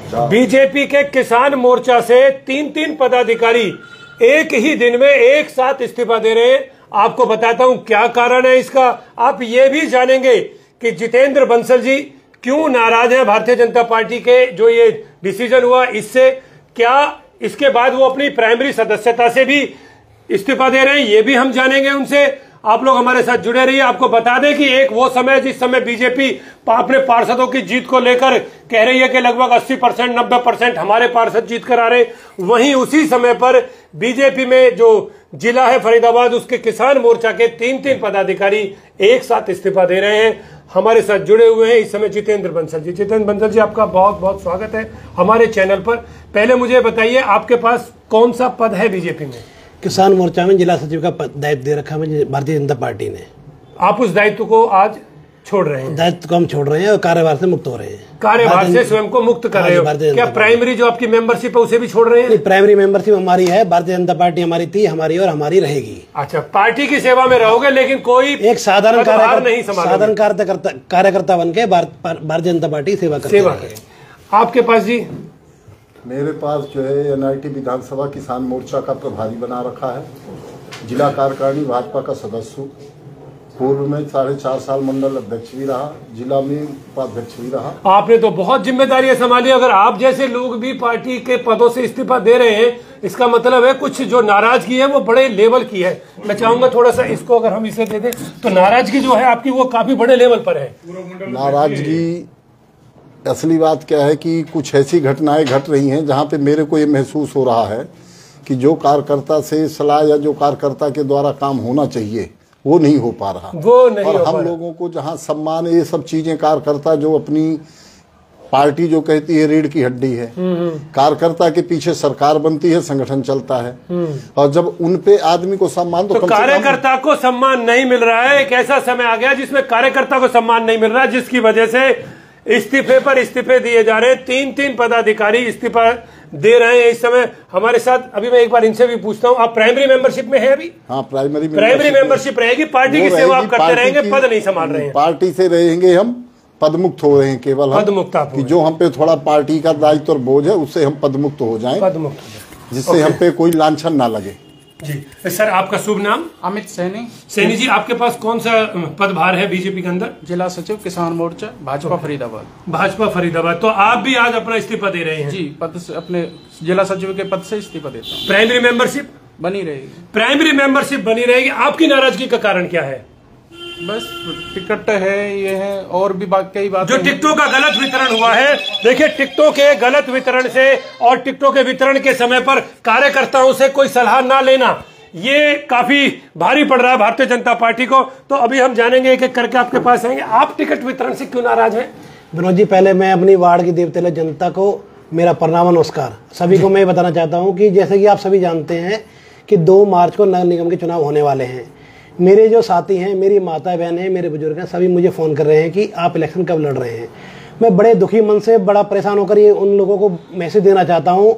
BJP के किसान मोर्चा से तीन पदाधिकारी एक ही दिन में एक साथ इस्तीफा दे रहे हैं। आपको बताता हूं क्या कारण है इसका। आप ये भी जानेंगे कि जितेंद्र बंसल जी क्यों नाराज हैं भारतीय जनता पार्टी के जो ये डिसीजन हुआ इससे। क्या इसके बाद वो अपनी प्राइमरी सदस्यता से भी इस्तीफा दे रहे हैं, ये भी हम जानेंगे उनसे। आप लोग हमारे साथ जुड़े रहिए। आपको बता दें कि एक वो समय जिस समय बीजेपी अपने पार्षदों की जीत को लेकर कह रही है कि लगभग 80% 90% हमारे पार्षद जीत कर आ रहे, वहीं उसी समय पर बीजेपी में जो जिला है फरीदाबाद उसके किसान मोर्चा के तीन पदाधिकारी एक साथ इस्तीफा दे रहे हैं। हमारे साथ जुड़े हुए हैं इस समय जितेंद्र बंसल जी। जितेंद्र बंसल जी, आपका बहुत बहुत स्वागत है हमारे चैनल पर। पहले मुझे बताइए, आपके पास कौन सा पद है बीजेपी में? किसान मोर्चा में जिला सचिव का दायित्व दे रखा है भारतीय जनता पार्टी ने। आप उस दायित्व को आज छोड़ रहे हैं? दायित्व को हम छोड़ रहे हैं और कार्यभार से मुक्त हो रहे हैं। कार्यभार से स्वयं को मुक्त कर रहे हो? क्या प्राइमरी जो आपकी मेंबरशिप है उसे भी छोड़ रहे हैं? प्राइमरी मेंबरशिप हमारी है, भारतीय जनता पार्टी हमारी थी, हमारी और हमारी रहेगी। अच्छा, पार्टी की सेवा में रहोगे लेकिन कोई एक साधारण कार्यकर्ता बन के भारतीय जनता पार्टी सेवा करें। आपके पास जी? मेरे पास जो है एनआईटी विधानसभा किसान मोर्चा का प्रभारी बना रखा है, जिला कार्यकारिणी भाजपा का सदस्य, पूर्व में 4.5 साल मंडल अध्यक्ष भी रहा, जिला में उपाध्यक्ष भी रहा। आपने तो बहुत जिम्मेदारियां संभाली। अगर आप जैसे लोग भी पार्टी के पदों से इस्तीफा दे रहे हैं, इसका मतलब है कुछ जो नाराजगी है वो बड़े लेवल की है। मैं चाहूंगा थोड़ा सा इसको अगर हम इसे दे दें तो नाराजगी जो है आपकी वो काफी बड़े लेवल पर है। नाराजगी असली बात क्या है कि कुछ ऐसी घटनाएं घट रही हैं जहां पे मेरे को ये महसूस हो रहा है कि जो कार्यकर्ता से सलाह या जो कार्यकर्ता के द्वारा काम होना चाहिए वो नहीं हो पा रहा। और हम लोगों को जहां सम्मान, ये सब चीजें, कार्यकर्ता जो अपनी पार्टी जो कहती है रीढ़ की हड्डी है, कार्यकर्ता के पीछे सरकार बनती है, संगठन चलता है, और जब उन पे आदमी को सम्मान तो कार्यकर्ता को सम्मान नहीं मिल रहा है। एक ऐसा समय आ गया जिसमें कार्यकर्ता को सम्मान नहीं मिल रहा है, जिसकी वजह से इस्तीफे पर इस्तीफे दिए जा रहे हैं। तीन पदाधिकारी इस्तीफा दे रहे हैं इस समय हमारे साथ। अभी मैं एक बार इनसे भी पूछता हूं, आप प्राइमरी मेंबरशिप में है अभी? हाँ, प्राइमरी मेंबरशिप रहेगी। पार्टी की सेवा आप करते रहेंगे, पद नहीं संभाल रहे हैं? पार्टी से रहेंगे, हम पदमुक्त हो रहे हैं। केवल पदमुक्त कि जो हम पे थोड़ा पार्टी का दायित्व और बोझ है उससे हम पदमुक्त हो जाएं, जिससे हम पे कोई लांछन ना लगे। जी सर, आपका शुभ नाम? अमित सैनी। सैनी जी, आपके पास कौन सा पदभार है बीजेपी के अंदर? जिला सचिव किसान मोर्चा भाजपा फरीदाबाद। भाजपा फरीदाबाद। तो आप भी आज अपना इस्तीफा दे रहे हैं? जी, पद से, अपने जिला सचिव के पद से इस्तीफा देता हूँ। प्राइमरी मेंबरशिप बनी रहेगी? प्राइमरी मेंबरशिप बनी रहेगी। आपकी नाराजगी का कारण क्या है? बस टिकट है, ये है, और भी कई बात जो टिकटों का गलत वितरण हुआ है। देखिए, टिकटों के गलत वितरण से और टिकटों के वितरण के समय पर कार्यकर्ताओं से कोई सलाह ना लेना, ये काफी भारी पड़ रहा है भारतीय जनता पार्टी को। तो अभी हम जानेंगे, एक एक करके आपके पास आएंगे। आप टिकट वितरण से क्यों नाराज हैं? विनोद जी, पहले मैं अपनी वार्ड की देवतुल्य जनता को मेरा प्रणाम नमस्कार। सभी को मैं बताना चाहता हूँ कि जैसे कि आप सभी जानते हैं कि 2 मार्च को नगर निगम के चुनाव होने वाले हैं। मेरे जो साथी हैं, मेरी माता बहन हैं, मेरे बुजुर्ग हैं, सभी मुझे फ़ोन कर रहे हैं कि आप इलेक्शन कब लड़ रहे हैं। मैं बड़े दुखी मन से, बड़ा परेशान होकर ये उन लोगों को मैसेज देना चाहता हूँ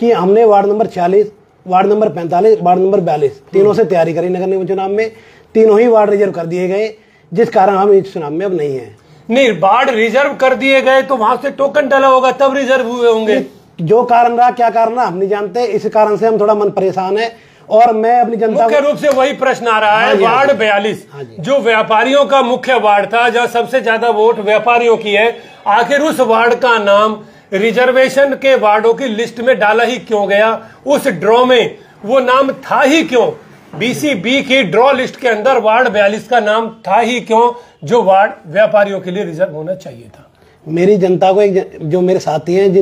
कि हमने ward number 40, ward number 45, ward number 42 तीनों से तैयारी करी नगर निगम चुनाव में। तीनों ही वार्ड रिजर्व कर दिए गए, जिस कारण हम इस चुनाव में अब नहीं है। नहीं, वार्ड रिजर्व कर दिए गए तो वहां से टोकन डाला होगा तब रिजर्व हुए होंगे। जो कारण रहा, क्या कारण रहा, हम नहीं जानते। इस कारण से हम थोड़ा मन परेशान है। और मैं अपनी जनता, मुख्य रूप से वही प्रश्न आ रहा है। वार्ड 42 जो व्यापारियों का मुख्य वार्ड था, जहां सबसे ज्यादा वोट व्यापारियों की है, आखिर उस वार्ड का नाम रिजर्वेशन के वार्डों की लिस्ट में डाला ही क्यों गया? उस ड्रॉ में वो नाम था ही क्यों? BCB की ड्रॉ लिस्ट के अंदर वार्ड 42 का नाम था ही क्यों, जो वार्ड व्यापारियों के लिए रिजर्व होना चाहिए था? मेरी जनता को, जो मेरे साथी हैं,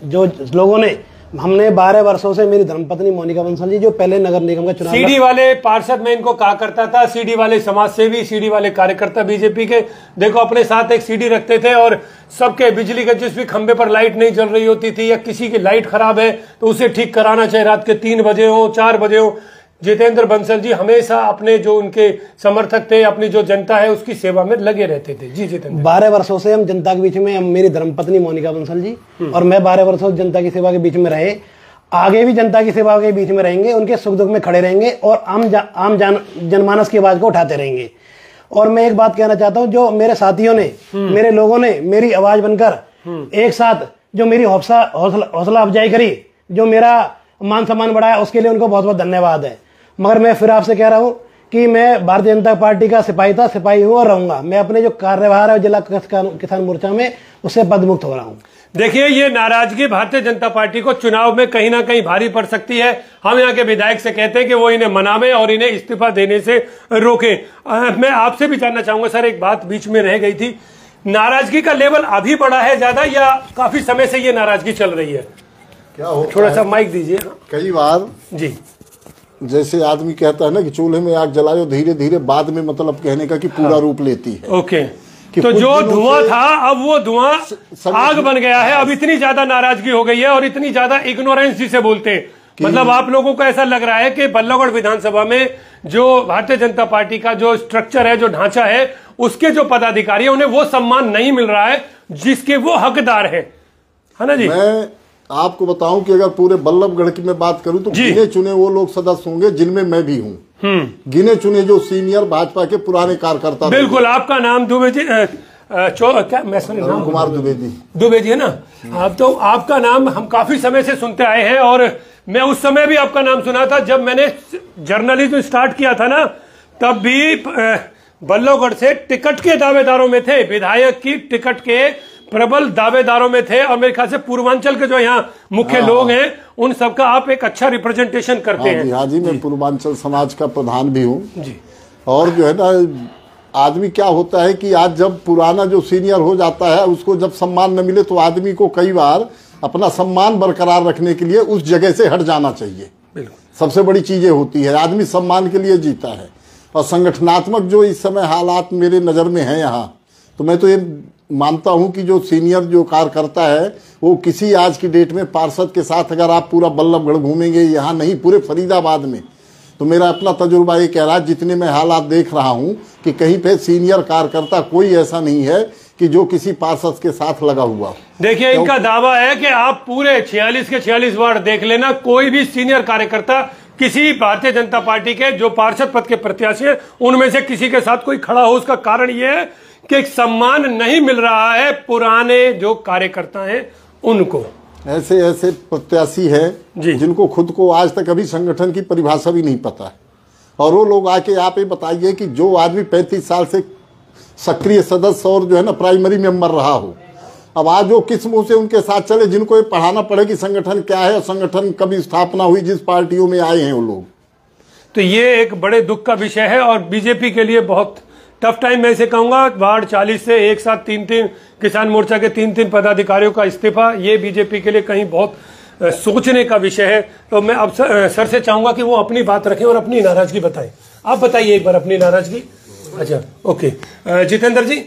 जो लोगों ने, हमने 12 वर्षों से, मेरी धर्मपत्नी मोनिका बंसल जी जो पहले नगर निगम का चुनाव, सीडी वाले पार्षद में इनको कहा करता था, सीडी वाले समाज सेवी, सीडी वाले कार्यकर्ता बीजेपी के, देखो अपने साथ एक सीडी रखते थे और सबके बिजली के जिस भी खंबे पर लाइट नहीं जल रही होती थी या किसी की लाइट खराब है तो उसे ठीक कराना, चाहे रात के 3 बजे हो, 4 बजे हो। जितेंद्र बंसल जी हमेशा अपने जो उनके समर्थक थे, अपनी जो जनता है उसकी सेवा में लगे रहते थे। जी जितेंद्र, 12 वर्षों से हम जनता के बीच में, मेरी धर्मपत्नी मोनिका बंसल जी और मैं 12 वर्षों जनता की सेवा के बीच में रहे, आगे भी जनता की सेवा के बीच में रहेंगे, उनके सुख दुख में खड़े रहेंगे और आम जनमानस की आवाज को उठाते रहेंगे। और मैं एक बात कहना चाहता हूं, जो मेरे साथियों ने, मेरे लोगों ने मेरी आवाज बनकर एक साथ जो मेरी हौसला अफजाई करी, जो मेरा मान सम्मान बढ़ाया, उसके लिए उनको बहुत बहुत धन्यवाद है। मगर मैं फिर आपसे कह रहा हूं कि मैं भारतीय जनता पार्टी का सिपाही था, सिपाही हूं और रहूंगा। मैं अपने जो कार्यभार है जिला किसान मोर्चा में, उससे पदमुक्त हो रहा हूं। देखिए, ये नाराजगी भारतीय जनता पार्टी को चुनाव में कहीं ना कहीं भारी पड़ सकती है। हम यहाँ के विधायक से कहते हैं कि वो इन्हें मनावे और इन्हें इस्तीफा देने से रोके। मैं आपसे भी जानना चाहूंगा सर, एक बात बीच में रह गई थी, नाराजगी का लेवल अभी बढ़ा है ज्यादा या काफी समय से ये नाराजगी चल रही है? क्या हो, थोड़ा सा माइक दीजिए। कई बार जी, जैसे आदमी कहता है ना कि चूल्हे में आग जलाओ, धीरे धीरे बाद में मतलब कहने का कि पूरा रूप लेती है। ओके, तो जो धुआं था अब वो धुआं आग बन गया है। अब इतनी ज्यादा नाराजगी हो गई है और इतनी ज्यादा इग्नोरेंस जिसे बोलते हैं, मतलब आप लोगों को ऐसा लग रहा है कि बल्लभगढ़ विधानसभा में जो भारतीय जनता पार्टी का जो स्ट्रक्चर है, जो ढांचा है, उसके जो पदाधिकारी है उन्हें वो सम्मान नहीं मिल रहा है जिसके वो हकदार है ना जी? मैं आपको बताऊं कि अगर पूरे बल्लभगढ़ की मैं बात करूं तो गिने चुने वो लोग सदस्य होंगे जिनमें मैं भी हूं। गिने चुने जो सीनियर भाजपा के पुराने कार्यकर्ता। बिल्कुल, आपका नाम दुबे जी, क्या मैं नाम कुमार दुबे जी है ना? आप तो आपका नाम हम काफी समय से सुनते आए हैं और मैं उस समय भी आपका नाम सुना था जब मैंने जर्नलिज्म स्टार्ट किया था ना, तब भी बल्लभगढ़ से टिकट के दावेदारों में थे, विधायक की टिकट के प्रबल दावेदारों में थे और मेरे ख्याल से पूर्वांचल के जो यहाँ मुख्य लोग हैं उन सबका आप एक अच्छा रिप्रेजेंटेशन करते हैं। हाँ जी, मैं पूर्वांचल समाज का प्रधान भी हूँ जी। और जो है ना, आदमी क्या होता है कि आज जब पुराना जो सीनियर हो जाता है उसको जब सम्मान न मिले तो आदमी को कई बार अपना सम्मान बरकरार रखने के लिए उस जगह से हट जाना चाहिए। सबसे बड़ी चीजें होती है, आदमी सम्मान के लिए जीता है। और संगठनात्मक जो इस समय हालात मेरे नजर में है यहाँ, तो मैं तो ये मानता हूं कि जो सीनियर जो कार्यकर्ता है वो किसी आज की डेट में पार्षद के साथ अगर आप पूरा बल्लभगढ़ घूमेंगे, यहाँ नहीं पूरे फरीदाबाद में, तो मेरा अपना तजुर्बा ये कह रहा है, जितने मैं हालात देख रहा हूं कि कहीं पे सीनियर कार्यकर्ता कोई ऐसा नहीं है कि जो किसी पार्षद के साथ लगा हुआ। देखिए, इनका दावा है कि आप पूरे 46 के 46 वार्ड देख लेना, कोई भी सीनियर कार्यकर्ता किसी भारतीय जनता पार्टी के जो पार्षद पद के प्रत्याशी है उनमें से किसी के साथ कोई खड़ा हो। उसका कारण यह है कि एक सम्मान नहीं मिल रहा है पुराने जो कार्यकर्ता हैं उनको। ऐसे ऐसे प्रत्याशी हैं जिनको खुद को आज तक अभी संगठन की परिभाषा भी नहीं पता है। और वो लोग आके आप ये बताइए कि जो आदमी 35 साल से सक्रिय सदस्य और जो है ना प्राइमरी मेंबर रहा हो, अब आज वो किस मुंह से उनके साथ चले जिनको ये पढ़ाना पड़े कि संगठन क्या है और संगठन कब स्थापना हुई, जिस पार्टियों में आए हैं वो लोग। तो ये एक बड़े दुख का विषय है और बीजेपी के लिए बहुत टफ टाइम। मैं इसे कहूंगा, वार्ड 40 से एक साथ 3-3 किसान मोर्चा के 3-3 पदाधिकारियों का इस्तीफा, ये बीजेपी के लिए कहीं बहुत सोचने का विषय है। तो मैं अब सर से चाहूंगा कि वो अपनी बात रखें और अपनी नाराजगी बताएं। आप बताइए एक बार अपनी नाराजगी। अच्छा, ओके जितेंद्र जी,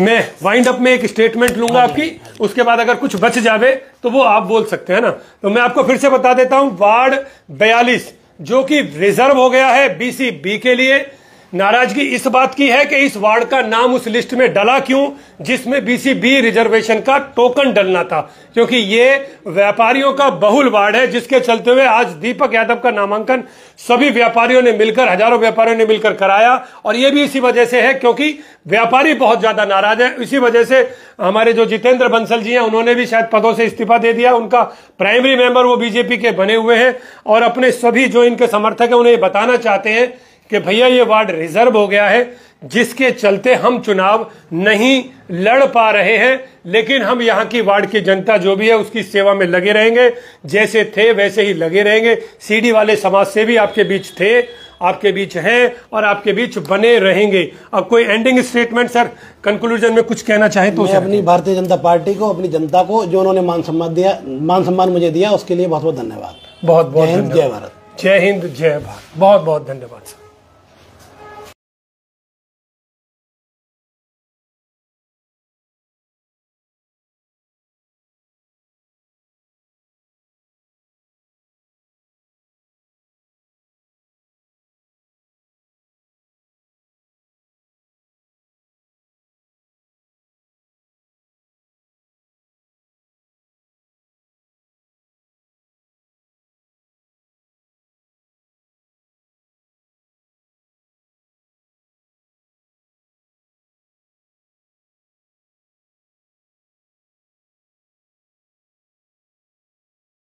मैं वाइंड अप में एक स्टेटमेंट लूंगा आपकी, उसके बाद अगर कुछ बच जावे तो वो आप बोल सकते हैं ना। तो मैं आपको फिर से बता देता हूं, वार्ड 42 जो कि रिजर्व हो गया है BC B के लिए, नाराजगी इस बात की है कि इस वार्ड का नाम उस लिस्ट में डला क्यों जिसमें BC B रिजर्वेशन का टोकन डलना था, क्योंकि ये व्यापारियों का बहुल वार्ड है, जिसके चलते हुए आज दीपक यादव का नामांकन सभी व्यापारियों ने मिलकर, हजारों व्यापारियों ने मिलकर कराया। और ये भी इसी वजह से है क्योंकि व्यापारी बहुत ज्यादा नाराज है। इसी वजह से हमारे जो जितेंद्र बंसल जी हैं उन्होंने भी शायद पदों से इस्तीफा दे दिया। उनका प्राइमरी मेंबर वो बीजेपी के बने हुए हैं और अपने सभी जो इनके समर्थक है उन्हें बताना चाहते हैं कि भैया ये वार्ड रिजर्व हो गया है, जिसके चलते हम चुनाव नहीं लड़ पा रहे हैं, लेकिन हम यहाँ की वार्ड की जनता जो भी है उसकी सेवा में लगे रहेंगे, जैसे थे वैसे ही लगे रहेंगे। सीडी वाले समाज से भी आपके बीच थे, आपके बीच हैं और आपके बीच बने रहेंगे। अब कोई एंडिंग स्टेटमेंट सर, कंक्लूजन में कुछ कहना चाहे तो? मैं अपनी भारतीय जनता पार्टी को, अपनी जनता को, जो उन्होंने मान सम्मान मुझे दिया, उसके लिए बहुत बहुत धन्यवाद। बहुत बहुत जय हिंद, जय भारत। जय हिंद, जय भारत। बहुत बहुत धन्यवाद सर।